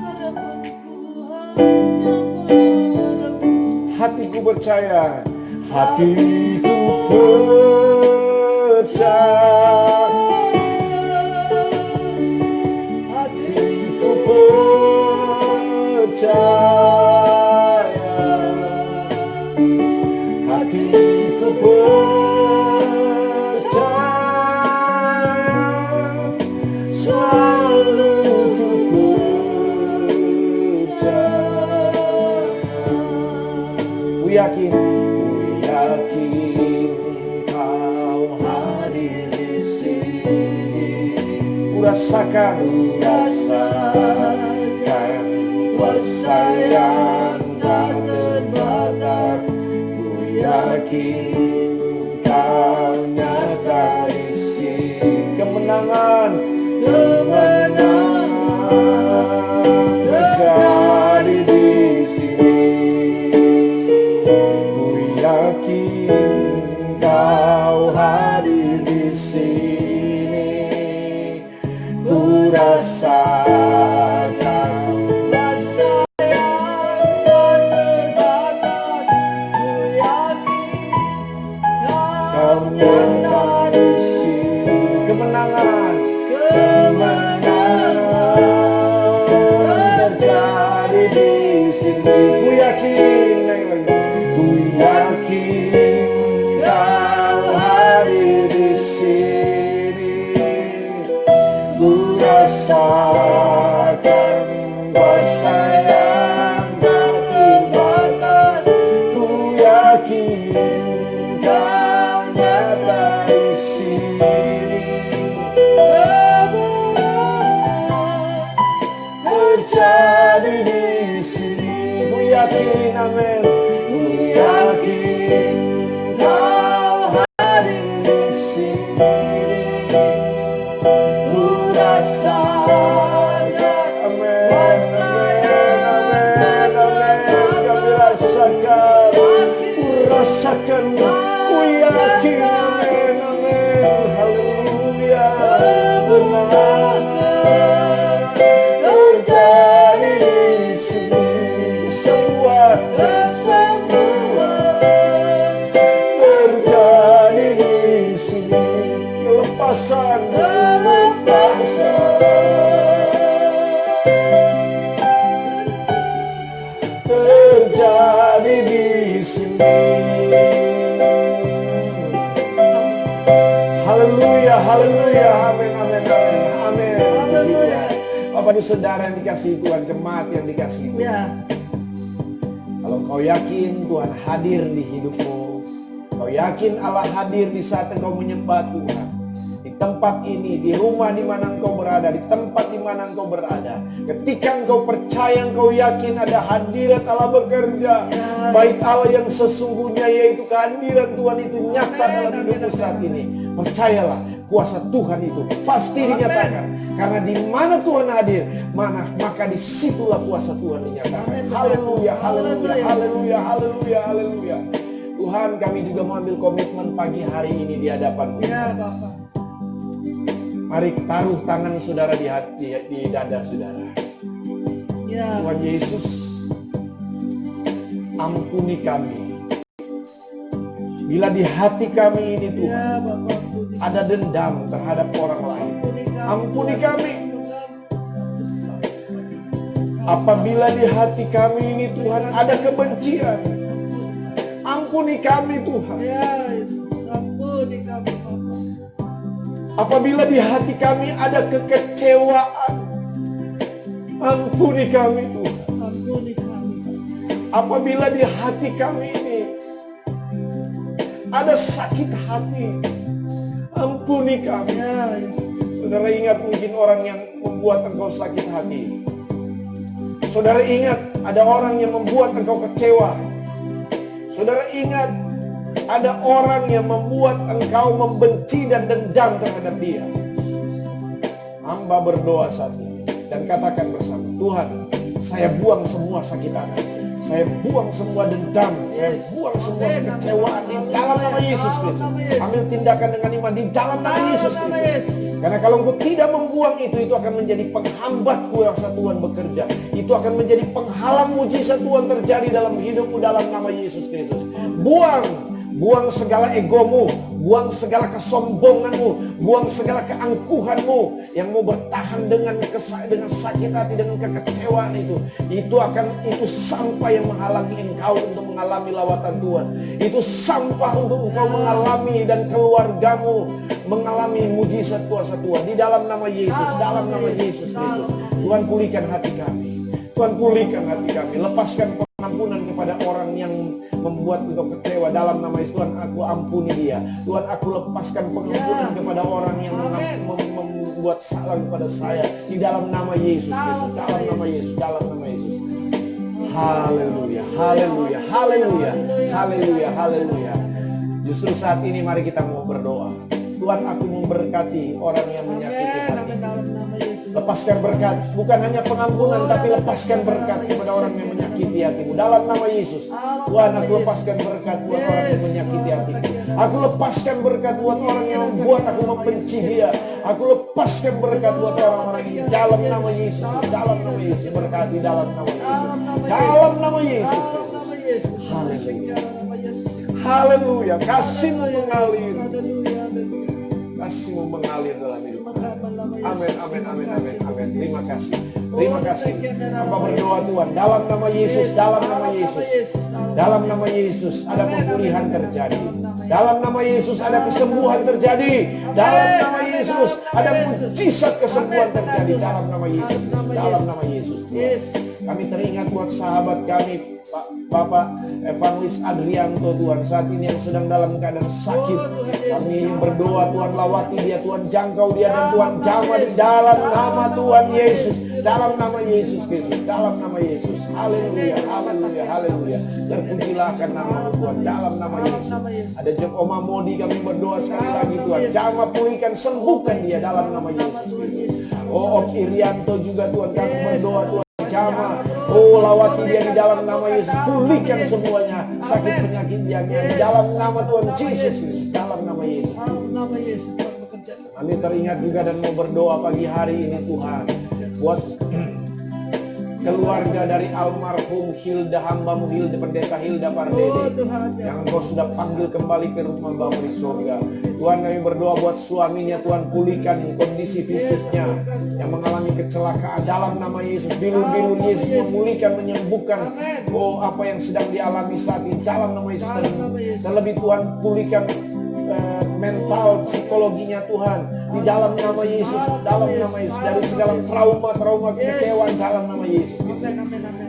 Harapanku hanya padamu. Hatiku percaya, hatiku percaya, hatiku percaya, hatiku percaya, selalu ku percaya. Ku yakin kau hadir di sini. Ku rasakan kuasa yang tak terbatas. Ku yakin Kau nyata di sini. Kemenangan terjadi di sini. Ku yakin Kau hadir di sini. Ku rasakan Rasa yang tak terbatas. Ku yakin Kau nyata di sini. kemenangan Kemenangan terjadi di sini. Ku yakin, naik lagi. Ku yakin Kau hadir di sini. Ku rasakan kuasa yang tak terbatas. Ku yakin Kau nyata di sini. Terjadi di sini. Ku yakin, amin. Ku yakin Kau hadir di sini. Ku rasakan, amin, amin, amin. Kami rasakan, ku rasakan, ku yakin, amin, amin. Haleluya. Benar. Terjadi di sini semua terjadi di sini. Kelepasan terjadi di sini. Haleluya, haleluya, amin, amin, amin, amin. Haleluya. Bapak dan saudara yang dikasihi Tuhan, jemaat yang dikasihi Tuhan. Ya, Kalau kau yakin Tuhan hadir di hidupmu, kau yakin Allah hadir di saat engkau menyembah Tuhan, di tempat ini, di rumah di mana engkau berada, di tempat di mana engkau berada, ketika engkau percaya, engkau yakin ada hadirat Allah bekerja, baik Allah yang sesungguhnya, yaitu kehadiran Tuhan itu nyata dalam hidupmu saat ini. Percayalah, kuasa Tuhan itu pasti dinyatakan. Karena di mana Tuhan hadir, maka disitulah kuasa Tuhan dinyatakan. Haleluya, haleluya, haleluya, haleluya, haleluya. Tuhan, kami juga mengambil komitmen pagi hari ini di hadapan-Mu. ya Bapak. Mari taruh tangan saudara di dada saudara. Ya, Tuhan Yesus, ampuni kami. Bila di hati kami ini Tuhan ya Bapak. ada dendam terhadap orang lain, ampuni kami. Apabila di hati kami ini Tuhan ada kebencian, ampuni kami Tuhan. Ya Yesus, ampuni kami Bapak. Apabila di hati kami ada kekecewaan, ampuni kami Tuhan. Ampuni kami. Apabila di hati kami ini ada sakit hati, ampuni kami. Ya Yesus. Saudara ingat mungkin orang yang membuat engkau sakit hati. Saudara ingat ada orang yang membuat engkau kecewa. Saudara ingat ada orang yang membuat engkau membenci dan dendam terhadap dia. Hamba berdoa saat ini dan katakan bersama, Tuhan, saya buang semua sakit hati. Saya buang semua dendam, saya buang semua kekecewaan di dalam nama Yesus Kristus. Ambil tindakan dengan iman di dalam nama Yesus Kristus. Karena kalau engkau tidak membuang itu akan menjadi penghambat kuasa Tuhan bekerja. Itu akan menjadi penghalang mujizat Tuhan terjadi dalam hidupmu dalam nama Yesus Kristus. Buang segala egomu, buang segala kesombonganmu, buang segala keangkuhanmu yang mau bertahan dengan sakit hati, dengan kekecewaan itu. Itu sampah yang menghalangi engkau untuk mengalami lawatan Tuhan. Itu sampah untuk engkau mengalami dan keluargamu mengalami mujizat kuasa Tuhan di dalam nama Yesus, dalam nama Yesus Kristus. Tuhan pulihkan hati kami. Tuhan pulihkan hati kami. Lepaskan pengampunan kepada orang yang membuat engkau kecewa dalam nama Yesus. Tuhan, aku ampuni dia. Tuhan, aku lepaskan pengampunan kepada orang yang membuat salah kepada saya di dalam nama Yesus Kristus, dalam nama Yesus, dalam nama Yesus. Haleluya, haleluya, haleluya, haleluya, haleluya. Justru saat ini mari kita mau berdoa. Tuhan, aku memberkati orang yang menyakiti hati. Lepaskan berkat, bukan hanya pengampunan, tapi lepaskan berkat kepada orang yang menyakiti hatimu. Dalam nama Yesus, Tuhan, aku lepaskan berkat buat orang yang menyakiti hatiku. Aku lepaskan berkat buat orang yang membuat aku membenci dia. Aku lepaskan berkat buat orang-orang ini. Dalam nama Yesus, dalam nama Yesus, berkati dalam nama Yesus. Dalam nama Yesus. Haleluya. Haleluya, kasih-Mu mengalir. Kasih-Mu mengalir dalam hidup. Amin, amin, amin, amin, amin. Terima kasih. Terima kasih. Hamba berdoa Tuhan, dalam nama Yesus, dalam nama Yesus. Dalam nama Yesus ada pemulihan terjadi. Dalam nama Yesus ada kesembuhan terjadi. Dalam nama Yesus ada mujizat kesembuhan terjadi. Dalam nama Yesus. Dalam nama Yesus. Kami teringat buat sahabat kami, Bapak Evangelis Adrianto, Tuhan, saat ini yang sedang dalam keadaan sakit. Kami berdoa Tuhan, lawati dia, Tuhan, jangkau dia, dan Tuhan jamah di dalam nama Tuhan Yesus. Dalam nama Yesus Kristus, dalam nama Yesus. Haleluya, haleluya, haleluya. Terpujilah akan nama Tuhan, dalam nama Yesus. Ada Jeb Oma Modi, kami berdoa sekali lagi Tuhan, jamah, pulihkan, sembuhkan dia dalam nama Yesus Kristus. Oh, Om Irianto juga Tuhan, kami berdoa Tuhan, jamah, oh lawati dia di dalam nama Yesus, pulihkan semuanya sakit penyakit yang di dalam nama Tuhan Yesus, dalam nama Yesus. Kami teringat juga dan mau berdoa pagi hari ini Tuhan buat keluarga dari almarhum Hilda, hambamu Hilda, pendeta Hilda Pardede, yang Engkau sudah panggil kembali ke rumah Bapa di surga. Tuhan, kami berdoa buat suaminya, Tuhan, pulihkan kondisi fisiknya yang mengalami kecelakaan dalam nama Yesus. Bilur-bilur Yesus memulihkan, menyembuhkan apa yang sedang dialami saat ini dalam nama Yesus. Terlebih Tuhan, pulihkan mental, psikologinya Tuhan, di dalam nama Yesus, dalam nama Yesus, dari segala trauma kekecewaan dalam nama Yesus.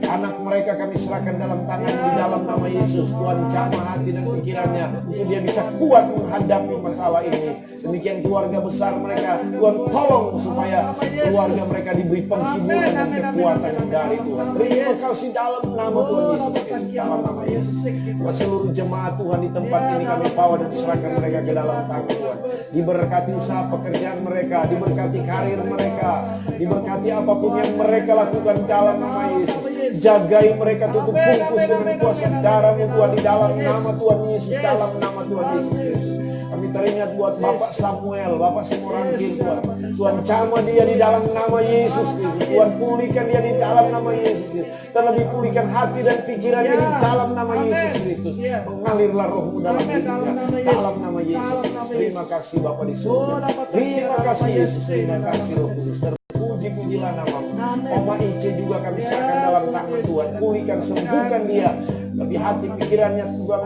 Anak mereka kami serahkan dalam tangan di dalam nama Yesus. Tuhan, jamah hati dan pikirannya untuk dia bisa kuat menghadapi masalah ini. Demikian keluarga besar mereka, Tuhan tolong supaya keluarga mereka diberi penghiburan dan kekuatan yang dari Tuhan. Terima kasih dalam nama Tuhan Yesus Kristus, dalam nama Yesus. Buat seluruh jemaat Tuhan di tempat ini kami bawa dan serahkan mereka ke dalam tangan Tuhan. Diberkati usaha pekerjaan mereka, diberkati karir mereka, diberkati apapun yang mereka lakukan dalam nama Yesus. Jagai mereka, tutup bungkus dengan kuasa darah-Mu Tuhan, di dalam nama Tuhan Yesus, dalam nama Tuhan Yesus Kristus. Kami teringat buat Bapak Samuel, Bapak Simorangkir Tuhan. Tuhan, jamah dia di dalam nama Yesus Kristus. Tuhan, pulihkan dia di dalam nama Yesus Kristus. Terlebih pulihkan hati dan pikirannya di dalam nama Yesus Kristus. Mengalirlah roh-Mu dalam hidupnya, dalam nama Yesus Kristus. Terima kasih Bapa di surga. Terima kasih Yesus, terima kasih Roh Kudus. Puji-pujilah nama-Mu. Oma Ice juga kami serahkan dalam tangan Tuhan. Pulihkan, sembuhkan dia. Lebih hati pikirannya Tuhan,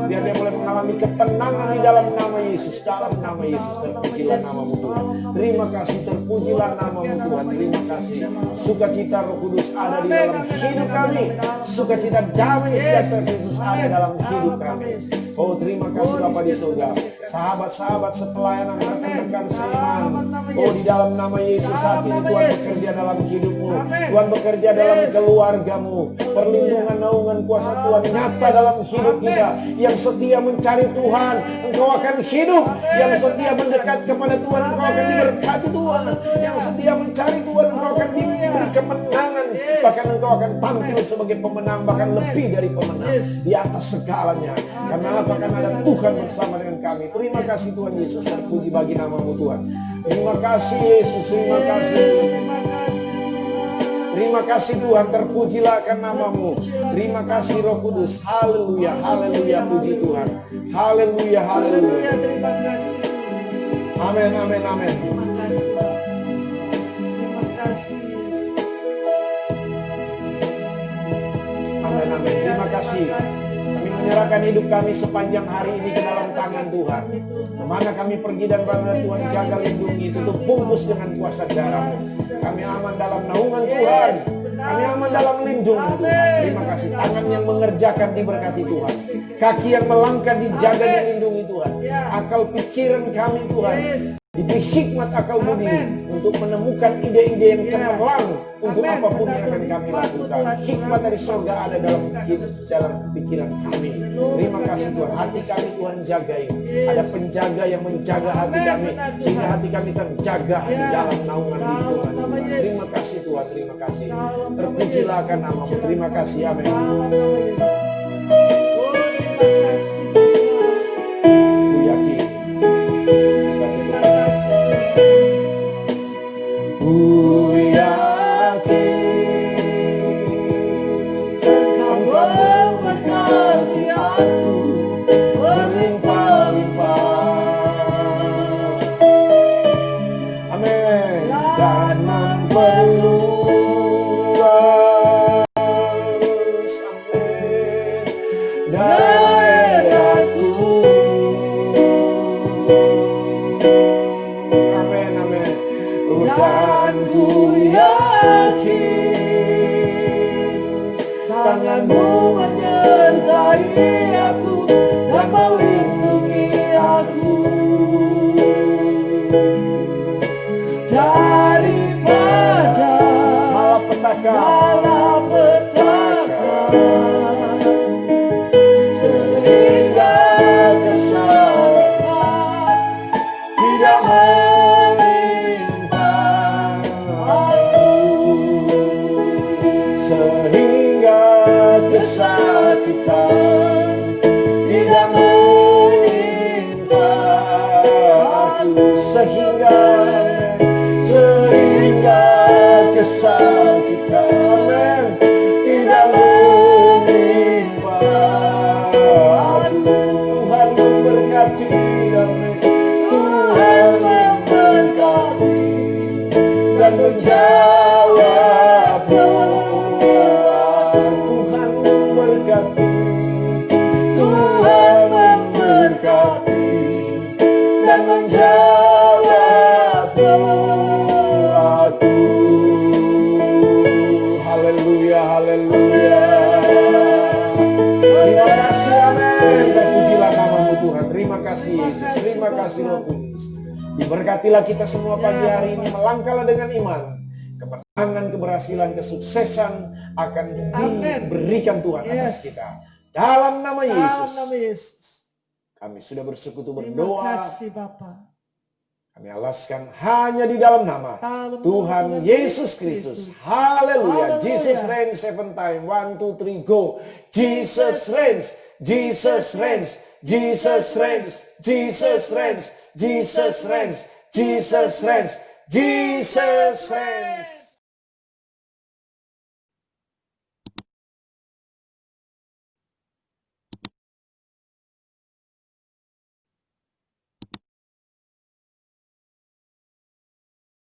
biar dia boleh mengalami ketenangan di dalam nama Yesus. Dalam nama Yesus, terpujilah nama-Mu Tuhan. Terima kasih, terpujilah nama-Mu Tuhan. Terima kasih. Sukacita Roh Kudus ada di dalam hidup kami. Sukacita damai sejahtera Kristus ada dalam hidup kami. Oh, terima kasih Bapa di surga. Sahabat-sahabat sepelayanan rekan-rekan seiman, oh di dalam nama Yesus saat ini Tuhan bekerja dalam hidupmu. Tuhan bekerja dalam keluargamu. Perlindungan, naungan, kuasa Tuhan nyata dalam hidup kita. Yang setia mencari Tuhan, engkau akan hidup. Yang setia mendekat kepada Tuhan, engkau akan diberkati Tuhan. Yang setia mencari Tuhan, engkau akan diberi kemenangan. Bahkan engkau akan tampil sebagai pemenang, bahkan lebih dari pemenang di atas segalanya. Karena apa? Karena ada Tuhan bersama dengan kami. Terima kasih Tuhan Yesus, terpuji bagi nama-Mu Tuhan. Terima kasih Yesus, terima kasih. Terima kasih Tuhan, terpujilah akan nama-Mu. Terima kasih Roh Kudus. Haleluya, haleluya, puji Tuhan. Haleluya, haleluya. Terima kasih. Amin, amin, amin. Terima kasih. Terima kasih. Amin, amin. Terima kasih. Kami menyerahkan hidup kami sepanjang hari ini ke dalam tangan Tuhan. Kemana kami pergi dan mana Tuhan jaga, lindungi, tutup bungkus dengan kuasa darah-Mu. Kami aman dalam naungan Tuhan. Kami aman dalam lindungan Tuhan. Terima kasih. Tangan yang mengerjakan diberkati Tuhan. Kaki yang melangkah dijaga dan lindungi Tuhan. akal pikiran kami Tuhan. Yes. Diberi hikmat akal budi Amin. untuk menemukan ide-ide yang Ya. cemerlang untuk Amin. apapun yang Benar, akan Tuhan. kami Bantu lakukan. Tuhan. Hikmat dari surga ada dalam pikiran kami. Terima kasih Tuhan. Hati kami Tuhan jagai. Yes. Ada penjaga yang menjaga hati Amin. kami Benar, Tuhan. sehingga hati kami terjaga di Ya. dalam naungan Dalam Tuhan. nama Yesus. Terima kasih Tuhan. Terima kasih. Dalam nama Terpujilah Yesus. akan namamu. Terima kasih. Amin. Dalam nama Yesus. Oh, terima kasih Tuhan. Ku yakin. Kita Terima tutup. kasih Tuhan. Ku yakin Engkau memberkati aku berlimpah-limpah. Amin. Dan memperluas. Amin. Daerahku. Amin. Amin. Dan ku yakin Tanganmu menyertai aku dan melindungi aku daripada malapetaka. malapetaka sehingga keselamatan tidak menimpa aku. Sehingga Kesakitan tidak menimpa aku. sehingga Kesakitan tidak menimpa aku. Tuhan memberkati. Amin. Tuhan memberkati dan menjawab doa. Tuhan memberkati. Tuhan memberkati dan menjawab doaku. Haleluya, haleluya. Terima kasih, amin. Terpujilah namamu Tuhan. Terima kasih Yesus. Terima kasih Roh Kudus. Diberkatilah kita semua pagi hari ini. Melangkahlah dengan iman. Kemenangan, keberhasilan, kesuksesan akan Amin. diberikan Tuhan atas Yes. kita. Dalam nama Dalam Yesus. nama Yesus. Kami sudah bersekutu Terima berdoa. kasih Bapa. Kami alaskan hanya di dalam nama Dalam nama Tuhan Yesus Kristus. Haleluya. Haleluya. Jesus reigns 7 times. 1, 2, 3, go. Jesus reigns. Jesus reigns. Jesus reigns. Jesus reigns. Jesus reigns. Jesus reigns. Jesus reigns.